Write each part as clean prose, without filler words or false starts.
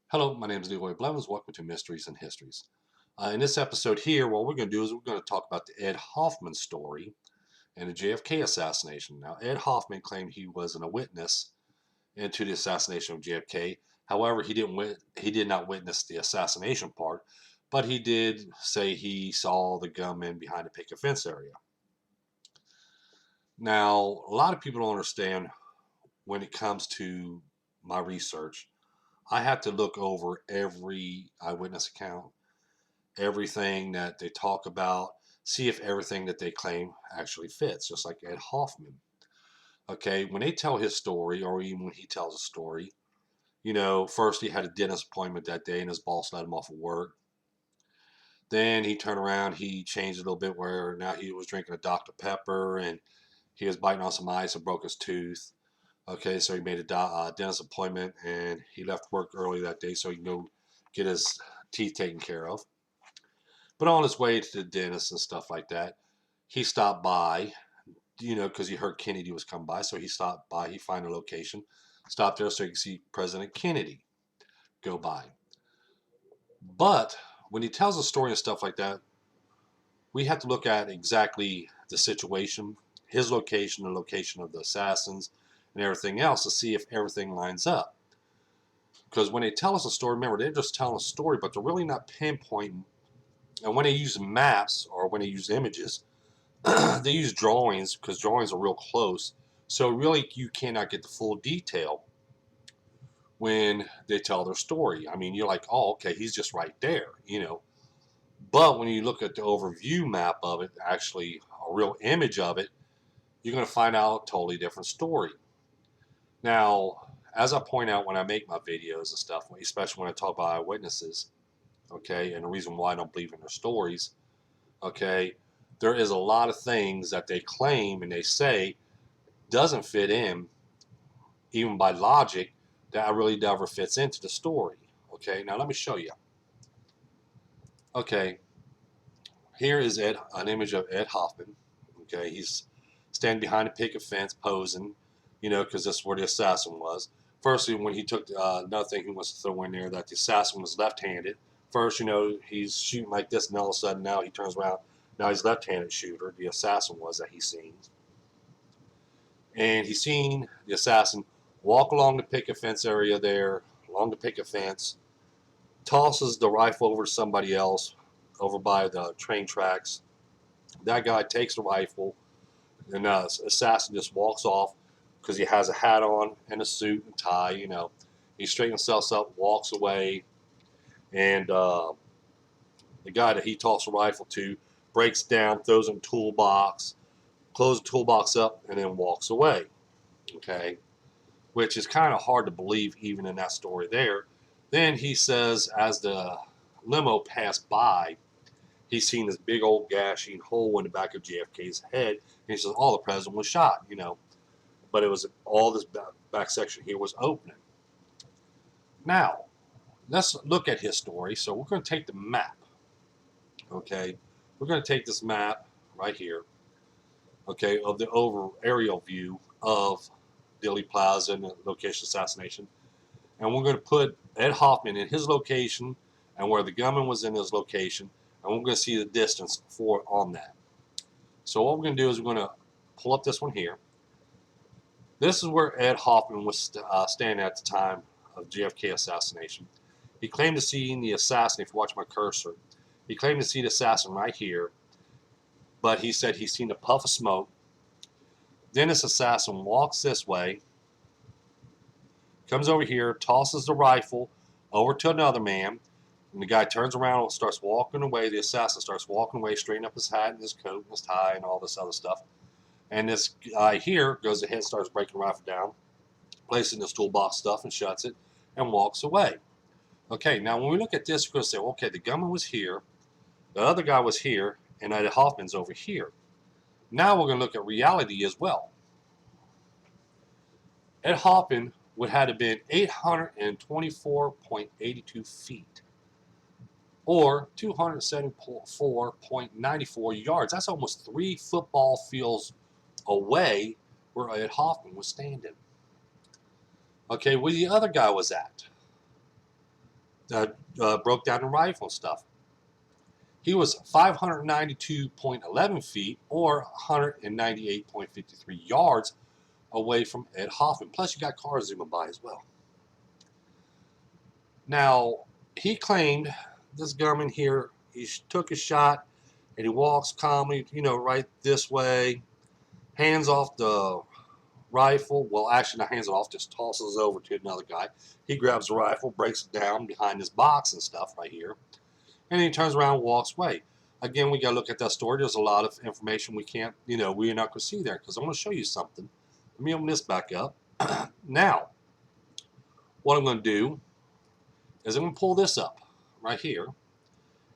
Hello, my name is Leroy Blevins. Welcome to Mysteries and Histories. In this episode here, what we're going to do is we're going to talk about the Ed Hoffman story and the JFK assassination. Now, Ed Hoffman claimed he was a witness into the assassination of JFK. However, he did not witness the assassination part, but he did say he saw the gunman behind the picket fence area. Now, a lot of people don't understand when it comes to my research. I had to look over every eyewitness account, everything that they talk about, see if everything that they claim actually fits, just like Ed Hoffman. Okay, when they tell his story, or even when he tells a story, first he had a dentist appointment that day and his boss let him off of work. Then he turned around, he changed a little bit where now he was drinking a Dr. Pepper and he was biting on some ice and broke his tooth. Okay, so he made a dentist appointment and he left work early that day so he could go get his teeth taken care of. But on his way to the dentist and stuff like that, he stopped by, because he heard Kennedy was coming by. So he stopped by, he found a location, stopped there so he could see President Kennedy go by. But when he tells a story and stuff like that, we have to look at exactly the situation, his location, the location of the assassins, and everything else to see if everything lines up. Because when they tell us a story, remember, they're just telling a story, but they're really not pinpointing. And when they use maps or when they use images, they use drawings because drawings are real close. So really, you cannot get the full detail when they tell their story. I mean, you're like, oh, okay, he's just right there. But when you look at the overview map of it, actually a real image of it, you're going to find out a totally different story. Now, as I point out when I make my videos and stuff, especially when I talk about eyewitnesses, okay, and the reason why I don't believe in their stories, okay, there is a lot of things that they claim and they say doesn't fit in, even by logic, that really never fits into the story. Okay, now let me show you. Okay, here is an image of Ed Hoffman. Okay, he's standing behind a picket fence posing, because that's where the assassin was. Firstly, when he took another thing he wants to throw in there, that the assassin was left-handed. First, he's shooting like this, and all of a sudden now he turns around. Now he's left-handed shooter. The assassin was that he's seen. And he's seen the assassin walk along the picket fence area there, along the picket fence, tosses the rifle over to somebody else over by the train tracks. That guy takes the rifle, and the assassin just walks off because he has a hat on and a suit and tie. He straightens himself up, walks away, and the guy that he tossed the rifle to breaks down, throws in a toolbox, closes the toolbox up, and then walks away. Okay, which is kind of hard to believe even in that story there. Then he says, as the limo passed by, he's seen this big old gashing hole in the back of JFK's head. And he says, oh, the president was shot. But it was all this back section here was opening. Now, let's look at his story. So we're going to take the map. Okay, we're going to take this map right here. Okay, of the over aerial view of Dealey Plaza and the location assassination. And we're going to put Ed Hoffman in his location and where the gunman was in his location, and we're going to see the distance for on that. So what we're going to do is we're going to pull up this one here. This is where Ed Hoffman was standing at the time of JFK assassination. He claimed to see the assassin, if you watch my cursor, he claimed to see the assassin right here, but he said he's seen a puff of smoke. Then this assassin walks this way, comes over here, tosses the rifle over to another man, and the guy turns around and starts walking away. The assassin starts walking away, straightening up his hat and his coat and his tie and all this other stuff. And this guy here goes ahead and starts breaking the rifle down, placing his toolbox stuff and shuts it and walks away. Okay, now when we look at this, we're going to say, okay, the gunman was here, the other guy was here, and Ed Hoffman's over here. Now we're going to look at reality as well. Ed Hoffman would have been 824.82 feet, or 274.94 yards. That's almost 3 football fields away where Ed Hoffman was standing. Okay, where the other guy was at. broke down the rifle and stuff. He was 592.11 feet or 198.53 yards away from Ed Hoffman. Plus, you got cars zooming by as well. Now, he claimed, this gunman here, he took a shot and he walks calmly, right this way, hands off the rifle. Well, actually, not hands it off, just tosses it over to another guy. He grabs the rifle, breaks it down behind his box and stuff right here, and then he turns around and walks away. Again, we got to look at that story. There's a lot of information we can't, we're not going to see there because I'm going to show you something. Let me open this back up. Now, what I'm going to do is I'm going to pull this up right here,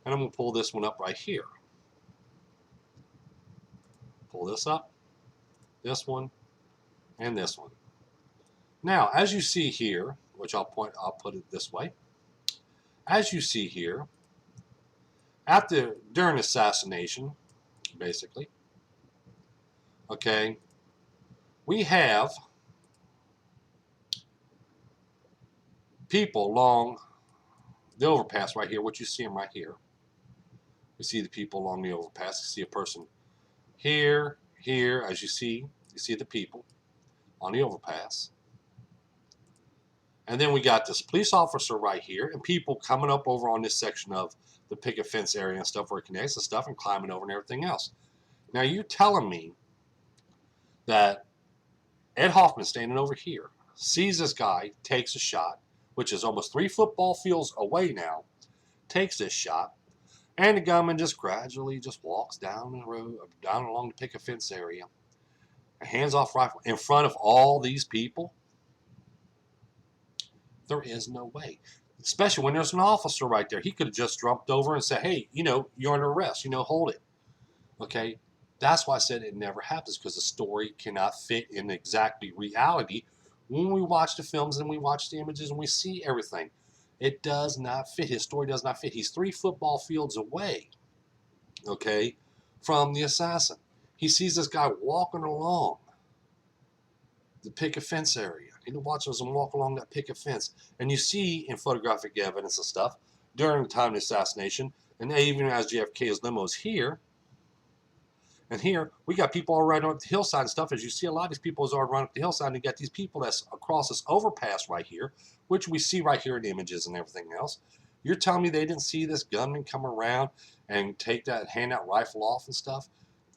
and I'm going to pull this one up right here. Pull this up, this one, and this one. Now, as you see here, which I'll put it this way. As you see here, during assassination, basically, okay, we have people along the overpass right here, what you see them right here. You see the people along the overpass. You see a person here, as you see the people on the overpass. And then we got this police officer right here and people coming up over on this section of the picket fence area and stuff where it connects and stuff and climbing over and everything else. Now, you telling me that Ed Hoffman standing over here sees this guy, takes a shot, which is almost 3 football fields away now, takes this shot, and the gunman just gradually just walks down the road, down along the picket fence area, a hands-off rifle in front of all these people? There is no way. Especially when there's an officer right there. He could have just jumped over and said, hey, you're under arrest, hold it. Okay? That's why I said it never happens, because the story cannot fit in exactly reality. When we watch the films and we watch the images and we see everything, it does not fit. His story does not fit. He's 3 football fields away, okay, from the assassin. He sees this guy walking along the picket fence area. He watches him walk along that picket fence. And you see in photographic evidence and stuff during the time of the assassination, and even as JFK's limo is here, and here, we got people all right up the hillside and stuff. As you see, a lot of these people is already running up the hillside, and you got these people that's across this overpass right here, which we see right here in the images and everything else. You're telling me they didn't see this gunman come around and hand that rifle off and stuff?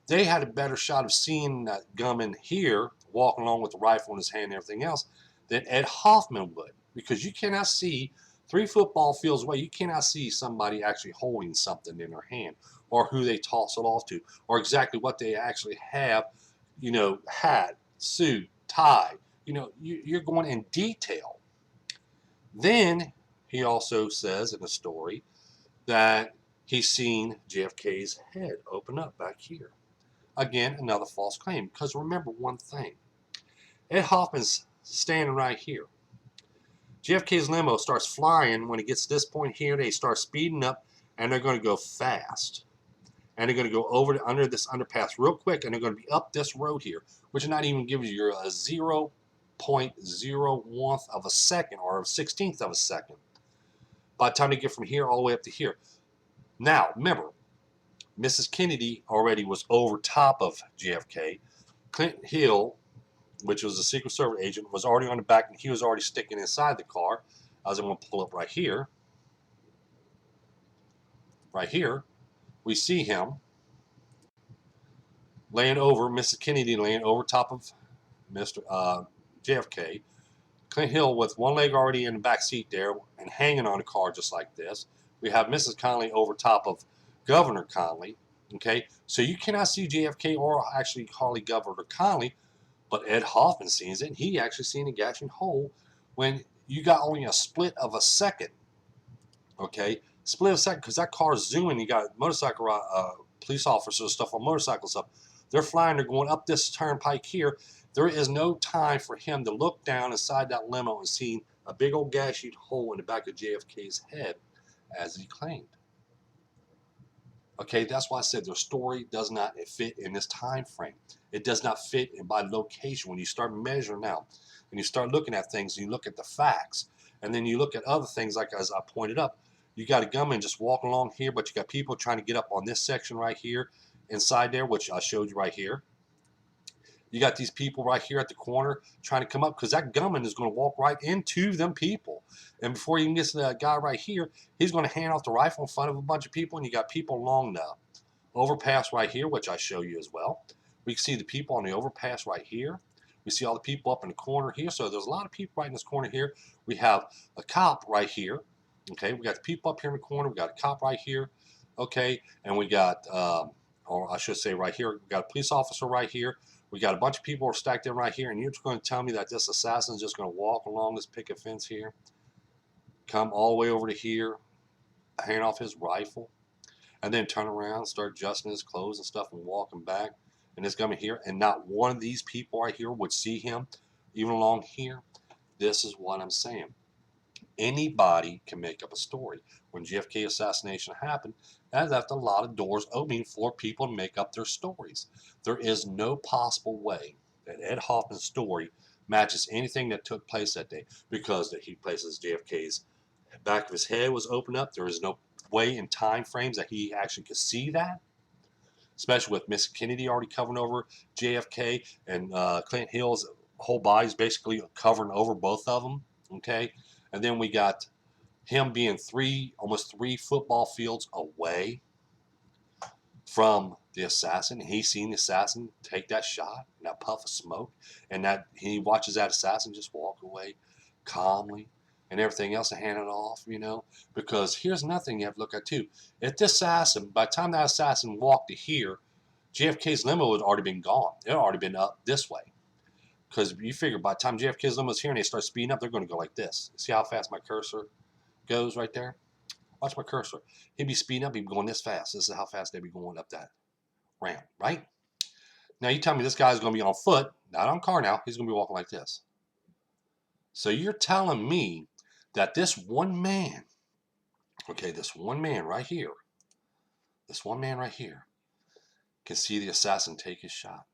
They had a better shot of seeing that gunman here walking along with the rifle in his hand and everything else than Ed Hoffman would, because you cannot see 3 football fields away. You cannot see somebody actually holding something in their hand, or who they toss it off to, or exactly what they actually have, hat, suit, tie. You're going in detail. Then he also says in the story that he's seen JFK's head open up back here. Again, another false claim, because remember one thing. Ed Hoffman's standing right here. JFK's limo starts flying when it gets to this point here. They start speeding up, and they're going to go fast. And they're going to go under this underpass real quick, and they're going to be up this road here, which is not even giving you a 0.01 of a second or a 16th of a second by the time they get from here all the way up to here. Now, remember, Mrs. Kennedy already was over top of JFK. Clint Hill, which was a Secret Service agent, was already on the back, and he was already sticking inside the car. As I'm going to pull up right here. Right here, we see him laying over, Mrs. Kennedy laying over top of Mr. JFK. Clint Hill with one leg already in the back seat there and hanging on the car just like this. We have Mrs. Connolly over top of Governor Connolly. Okay, so you cannot see JFK or actually Harley Governor Connolly, but Ed Hoffman sees it, and he actually seen a gashing hole when you got only a split of a second. Okay, split of a second, because that car is zooming. You got motorcycle police officers, stuff on motorcycles up. They're flying. They're going up this turnpike here. There is no time for him to look down inside that limo and see a big old gashing hole in the back of JFK's head, as he claimed. Okay, that's why I said their story does not fit in this time frame. It does not fit in by location. When you start measuring out and you start looking at things and you look at the facts And then you look at other things, like as I pointed up, you got a gunman just walking along here, but you got people trying to get up on this section right here inside there, which I showed you right here. You got these people right here at the corner trying to come up, because that gunman is going to walk right into them people. And before you can get to that guy right here, he's going to hand off the rifle in front of a bunch of people. And you got people along the overpass right here, which I show you as well. We can see the people on the overpass right here. We see all the people up in the corner here. So there's a lot of people right in this corner here. We have a cop right here. Okay, we got the people up here in the corner. We got a cop right here. Okay, and we got, or I should say right here, we got a police officer right here. We got a bunch of people stacked in right here. And you're just going to tell me that this assassin is just going to walk along this picket fence here, come all the way over to here, hand off his rifle, and then turn around, start adjusting his clothes and stuff and walking back, and it's coming here, and not one of these people right here would see him, even along here. This is what I'm saying. Anybody can make up a story. When JFK assassination happened, that left a lot of doors opening for people to make up their stories. There is no possible way that Ed Hoffman's story matches anything that took place that day, because that he places JFK's back of his head was opened up. There is no way in time frames that he actually could see that, especially with Miss Kennedy already covering over JFK, and Clint Hill's whole body's basically covering over both of them. Okay, and then we got him being almost three football fields away from the assassin. He's seen the assassin take that shot, that puff of smoke, and that he watches that assassin just walk away calmly, and everything else, and hand it off, because here's nothing you have to look at too. If this assassin, by the time that assassin walked to here, JFK's limo had already been gone. It had already been up this way. Because you figure by the time JFK's limo is here and they start speeding up, they're going to go like this. See how fast my cursor goes right there? Watch my cursor. He'd be speeding up. He'd be going this fast. This is how fast they'd be going up that ramp, right? Now you tell me this guy's going to be on foot, not on car now. He's going to be walking like this. So you're telling me that this one man, okay, this one man right here, can see the assassin take his shot,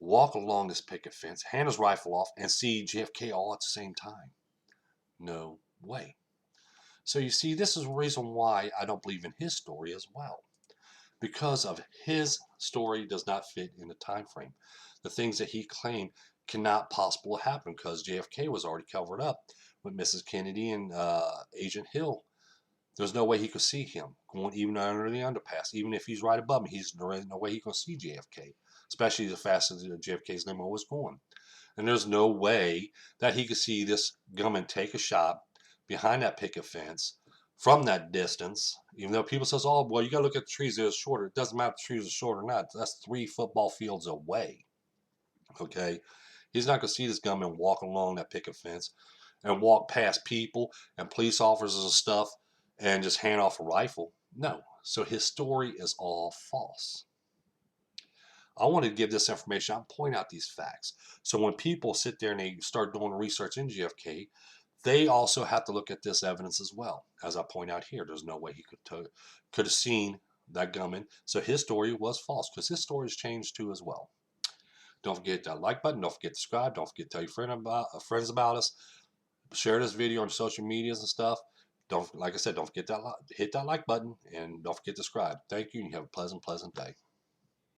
walk along this picket fence, hand his rifle off, and see JFK all at the same time? No way. So you see, this is the reason why I don't believe in his story as well. Because of his story does not fit in the time frame. The things that he claimed cannot possibly happen, because JFK was already covered up with Mrs. Kennedy and Agent Hill. There's no way he could see him going even under the underpass. Even if he's right above me, there's no way he can see JFK, especially as fast as JFK's limo was going. And there's no way that he could see this gunman take a shot behind that picket fence from that distance. Even though people says, oh, well, you got to look at the trees, they're shorter. It doesn't matter if the trees are short or not. That's 3 football fields away. Okay? He's not going to see this gunman walk along that picket fence and walk past people and police officers and stuff and just hand off a rifle. No. So his story is all false. I want to give this information. I'll point out these facts. So when people sit there and they start doing research in JFK, they also have to look at this evidence as well. As I point out here, there's no way he could have seen that gunman. So his story was false, because his story has changed too as well. Don't forget that like button. Don't forget to subscribe. Don't forget to tell your friends about us. Share this video on social medias and stuff. Like I said, don't forget that hit that like button, and don't forget to subscribe. Thank you, and you have a pleasant day.